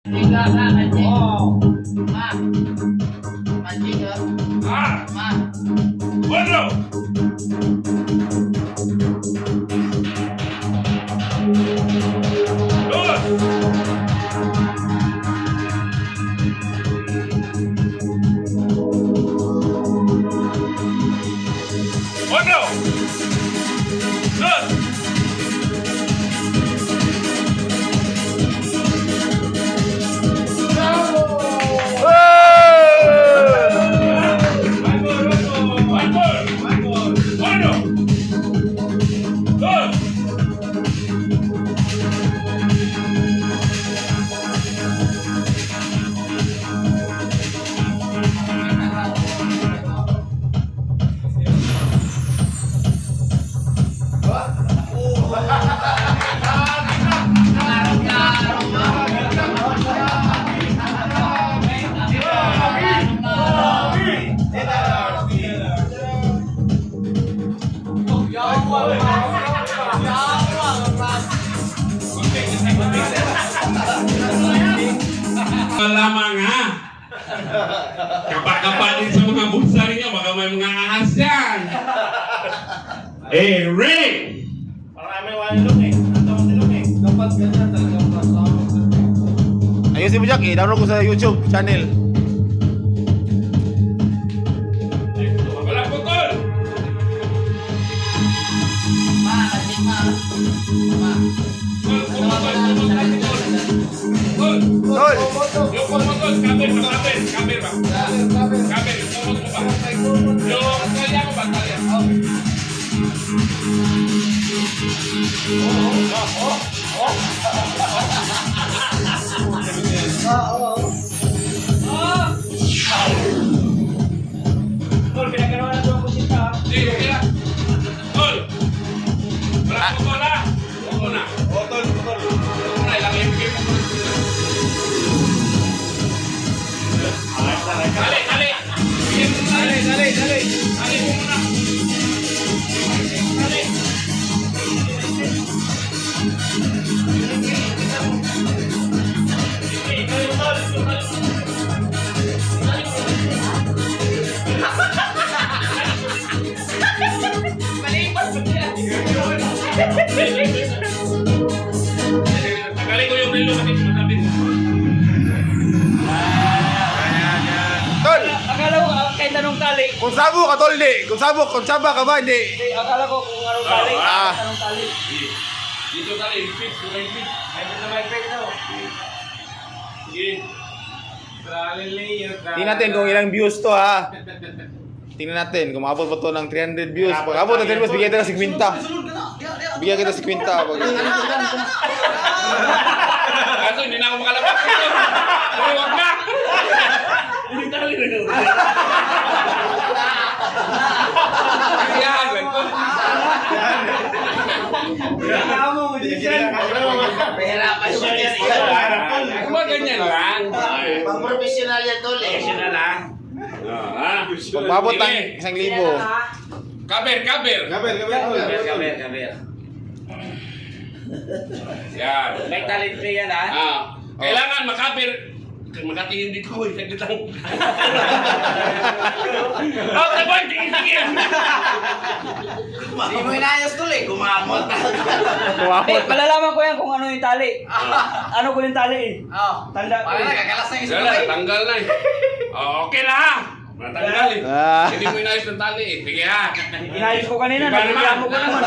Tiga ka, anjing. Oh. Ma. Anjing ka. Ma. Bueno. Bueno. Dos. Malamang ha. Kapa-kapa din sa mga bulsa ninyo, baka may mga ahas yan. Eh, Ray! Marami walong eh. Ang walong eh. Dapat ganyan talagang kasama. Ayusin mo, Jack. I-download ko sa YouTube channel. Wala putol! Ma, anjing ma. Ma. Tol, pumutol, pumutol, tol. Tol! Yung pumutol, kamer ba? Kamer ba? Kamer, yung pumutol ba? Yung kalya ko ba? Kalya. Tol, pinagkarawan na ito ang kusita. Hindi, okay na. Tol! Wala putol ha! Huwag na. Tol. Huwag na, ilang MP. Dali, dali! Bigyan mo na. Dali. Dali mo muna. Dali. Tagalin ko yung relo kasi sinasabit mo. Tol! Akala ko kahit anong tali. Kung sabo ka, Tol, di. Kung saba ka ba, hindi. Akala ko kung anong tali. Ah. Anong tali. Dito tali, repeat, repeat. Ay, na may peg na. Sige. Tingnan natin kung ilang views to, ha. Tingnan natin kung maabot ba to ng 300 views. Pag abot ng 300 views, bigyan kita ng 50. Bigyan kita ng 50. Kaso hindi na ako makalabas dito. Uy, wag na! Hindi tali na yun. Yan, wag. Pera pa siya. Kuma ganyan lang. Pang professional yan, tol eh. Professional lang. Pag maabot ng 1,000. Kaber. Yan. May talent pa yan ha. Kailangan makaber. Makatingin dito ko, saglit lang. Oh, sabay, tingin. Hindi mo inayos, tol eh. Gumamot. Eh, malalaman ko yan kung ano yung tali. Ano ko yung tali eh. Oh. Tanda ko. Parang nagkakalas na yung Wala, sabay. tanggal na eh. Okay na ha. Natanggal eh. Ah. Hindi mo inayos ng tali eh. Sige ha. Inayos ko kanina, Iba naman. nabigyan mo ko naman.